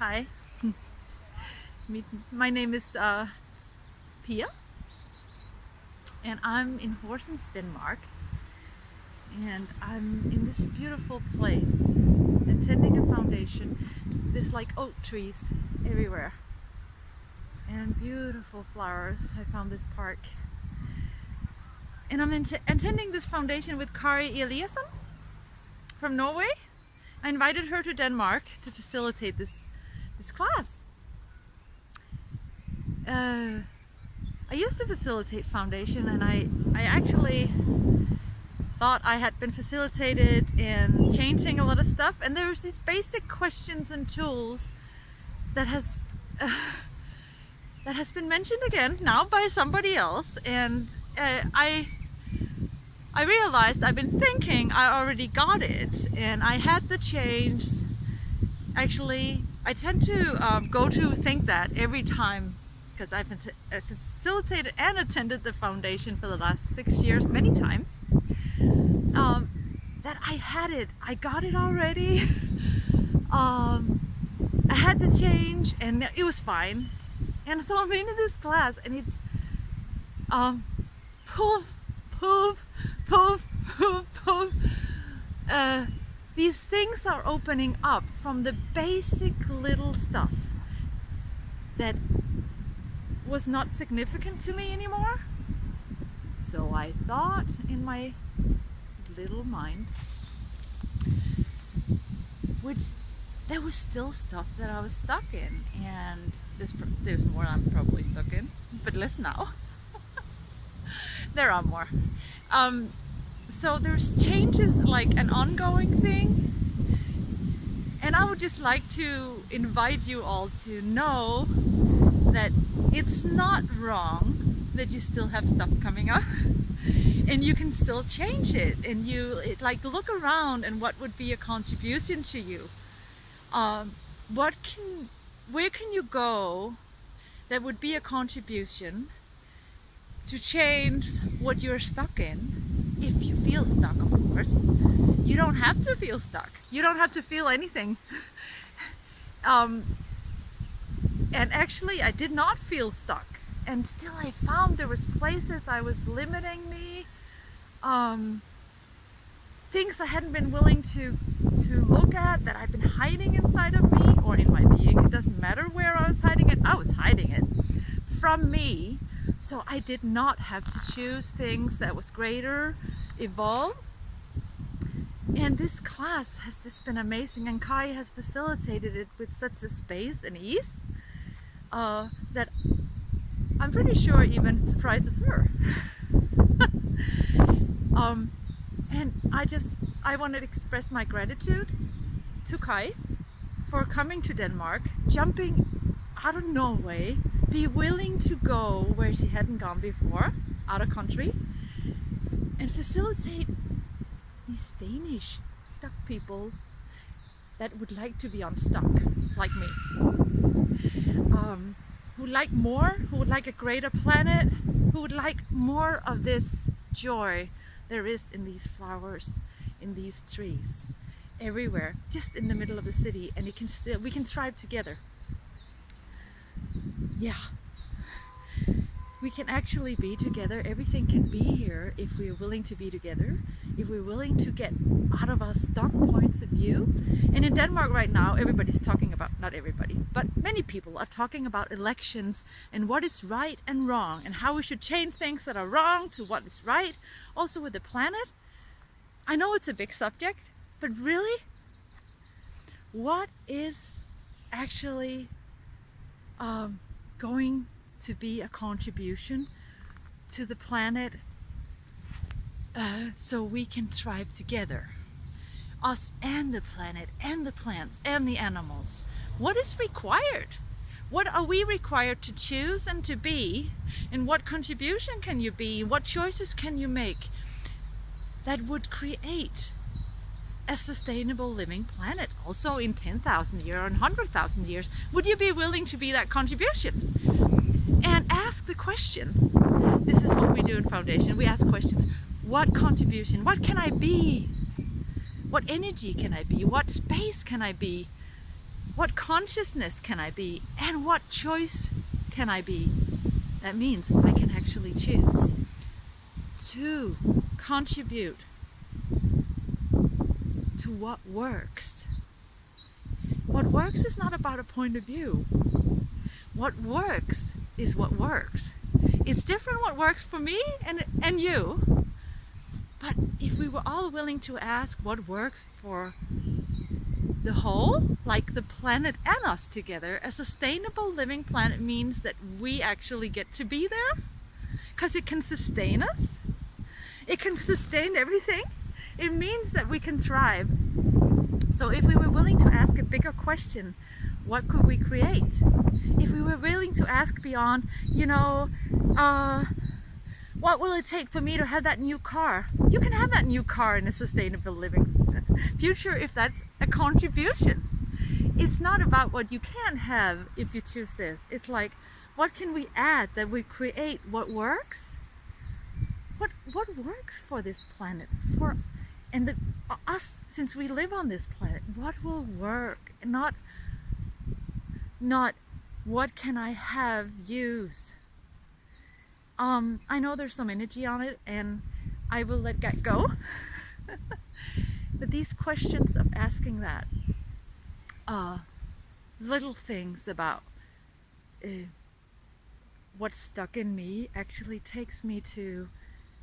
Hi, my name is Pia, and I'm in Horsens, Denmark, and I'm in this beautiful place attending a foundation. There's like oak trees everywhere and beautiful flowers. I found this park, and I'm attending this foundation with Kari Eliasson from Norway. I invited her to Denmark to facilitate this class. I used to facilitate foundation, and I actually thought I had been facilitated in changing a lot of stuff, and there's these basic questions and tools that has been mentioned again now by somebody else, and I realized I've been thinking I already got it, and I had the change. Actually, I tend to go to think that every time, because I've facilitated and attended the foundation for the last 6 years many times, that I had it. I got it already. I had the change and it was fine. And so I'm into this class, and it's poof, poof, poof, poof, poof. These things are opening up from the basic little stuff that was not significant to me anymore. So I thought in my little mind, which there was still stuff that I was stuck in, and there's more I'm probably stuck in, but less now. There are more. So there's changes, like an ongoing thing, and I would just like to invite you all to know that it's not wrong that you still have stuff coming up, and you can still change it, and like look around and what would be a contribution to you. Where can you go that would be a contribution to change what you're stuck in? If you feel stuck, of course. You don't have to feel stuck. You don't have to feel anything. And actually, I did not feel stuck. And still I found there was places I was limiting me. Things I hadn't been willing to look at, that I'd been hiding inside of me or in my being. It doesn't matter where I was hiding it. I was hiding it from me. So I did not have to choose things that was greater, evolve. And this class has just been amazing, and Kai has facilitated it with such a space and ease that I'm pretty sure even surprises her. And I wanted to express my gratitude to Kai for coming to Denmark, jumping out of Norway, be willing to go where she hadn't gone before, out of country, and facilitate these Danish stuck people that would like to be unstuck, like me. Who like more, who would like a greater planet, who would like more of this joy there is in these flowers, in these trees, everywhere, just in the middle of the city, and we can thrive together. Yeah, we can actually be together. Everything can be here if we're willing to be together, if we're willing to get out of our stuck points of view. And in Denmark right now, everybody's talking about, not everybody, but many people are talking about elections and what is right and wrong, and how we should change things that are wrong to what is right. Also with the planet. I know it's a big subject, but really, what is actually going to be a contribution to the planet so we can thrive together, us and the planet and the plants and the animals? What is required? What are we required to choose and to be, and what contribution can you be? What choices can you make that would create a sustainable living planet, also in 10,000 years or 100,000 years? Would you be willing to be that contribution? And ask the question. This is what we do in Foundation. We ask questions. What contribution? What can I be? What energy can I be? What space can I be What consciousness can I be? And what choice can I be? That means I can actually choose to contribute to what works. What works is not about a point of view. What works is what works. It's different what works for me and you. But if we were all willing to ask what works for the whole, like the planet and us together, a sustainable living planet means that we actually get to be there because it can sustain us. It can sustain everything. It means that we can thrive. So if we were willing to ask a bigger question, what could we create? If we were willing to ask beyond, what will it take for me to have that new car? You can have that new car in a sustainable living future if that's a contribution. It's not about what you can't have if you choose this. It's like, what can we add that we create what works? What works for this planet? Us, since we live on this planet, what will work? Not what can I have use? I know there's some energy on it and I will let that go. But these questions of asking that, little things about what's stuck in me actually takes me to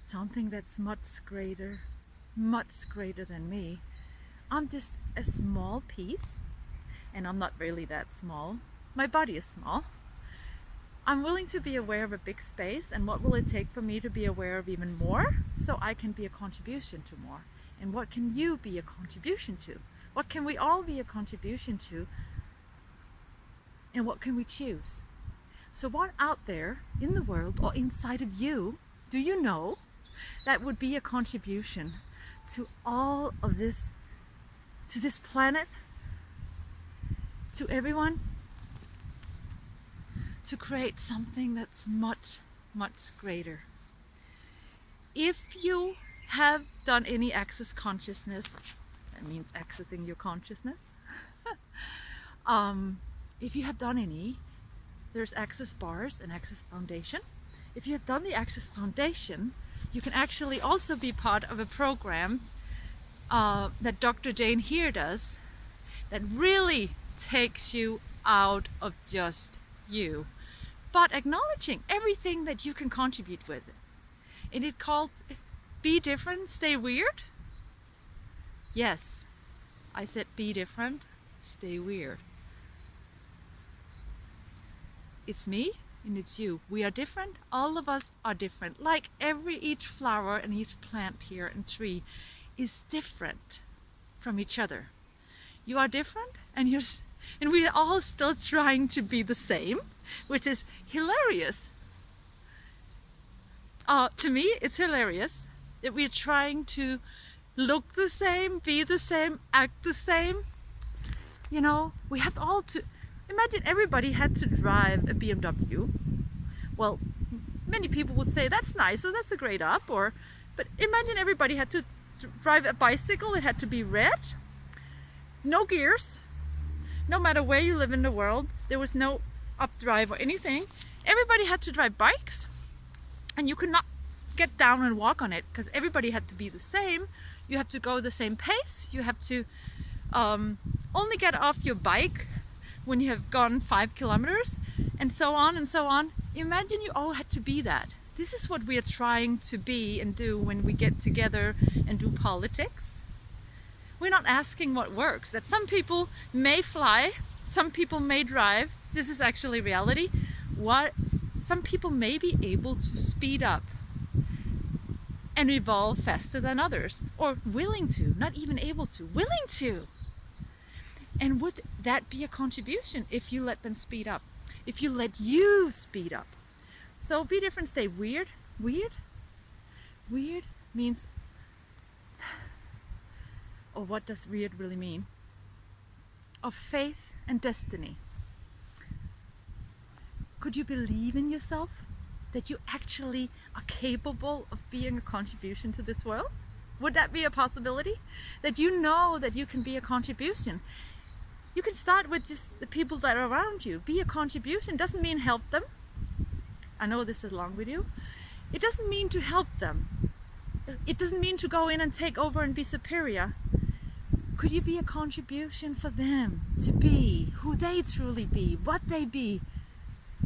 something that's much greater than me. I'm just a small piece, and I'm not really that small. My body is small. I'm willing to be aware of a big space, and what will it take for me to be aware of even more so I can be a contribution to more? And what can you be a contribution to? What can we all be a contribution to? And what can we choose? So what out there in the world or inside of you do you know that would be a contribution to all of this, to this planet, to everyone? To create something that's much, much greater. If you have done any access consciousness, that means accessing your consciousness. If you have done any, there's Access Bars and Access Foundation. If you have done the Access Foundation, you can actually also be part of a program that Dr. Jane here does that really takes you out of just you, but acknowledging everything that you can contribute with it. And it's called Be Different, Stay Weird. Yes, I said be different, stay weird. It's me and it's you. We are different. All of us are different. Like each flower and each plant here and tree is different from each other. You are different, and we are all still trying to be the same, which is hilarious. To me, it's hilarious that we're trying to look the same, be the same, act the same. We have all to imagine everybody had to drive a BMW. Well, many people would say that's nice, so that's a great up. But imagine everybody had to drive a bicycle. It had to be red, no gears. No matter where you live in the world, there was no updrive or anything. Everybody had to drive bikes, and you could not get down and walk on it because everybody had to be the same. You have to go the same pace. You have to only get off your bike when you have gone 5 kilometers, and so on and so on. Imagine you all had to be that. This is what we are trying to be and do when we get together and do politics. We're not asking what works. That some people may fly, some people may drive. This is actually reality. Some people may be able to speed up and evolve faster than others, or willing to, not even able to, willing to. And would that be a contribution if you let them speed up? If you let you speed up? So be different, stay weird. Weird? Weird means, or what does weird really mean? Of faith and destiny. Could you believe in yourself that you actually are capable of being a contribution to this world? Would that be a possibility? That you know that you can be a contribution? You can start with just the people that are around you. Be a contribution. Doesn't mean help them. I know this is a long video. It doesn't mean to help them. It doesn't mean to go in and take over and be superior. Could you be a contribution for them to be who they truly be, what they be?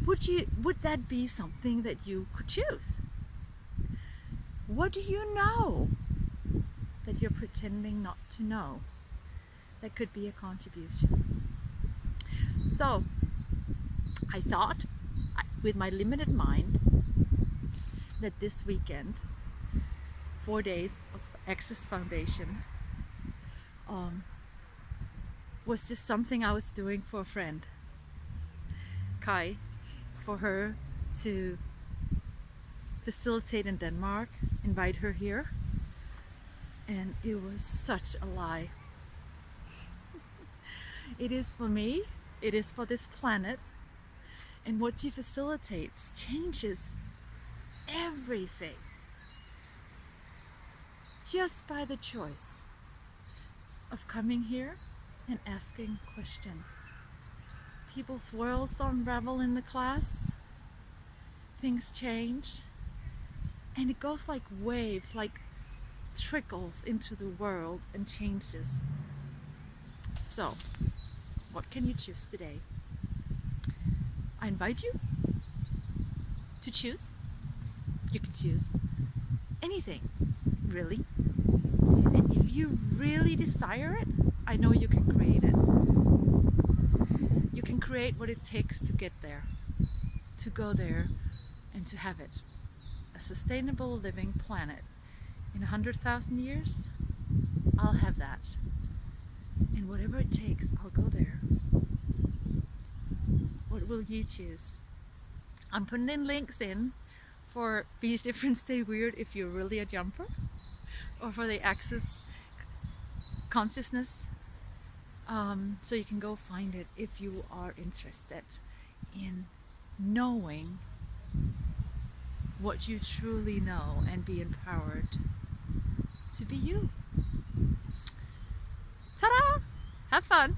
Would that be something that you could choose? What do you know that you're pretending not to know that could be a contribution? So I thought, with my limited mind, that this weekend, 4 days of Access Foundation, was just something I was doing for a friend, Kai, for her to facilitate in Denmark, invite her here, and it was such a lie. It is for me, it is for this planet, and what she facilitates changes everything just by the choice of coming here and asking questions. People's worlds unravel in the class, things change, and it goes like waves, like trickles into the world and changes. So, what can you choose today? I invite you to choose. You can choose anything, really. And if you really desire it, I know you can create it. You can create what it takes to get there, to go there, and to have it. A sustainable living planet. In 100,000 years, I'll have that. And whatever it takes, I'll go there. What will you choose? I'm putting in links in for Be Different, Stay Weird if you're really a jumper, or for the Access Consciousness, so you can go find it if you are interested in knowing what you truly know and be empowered to be you. Ta-da! Have fun!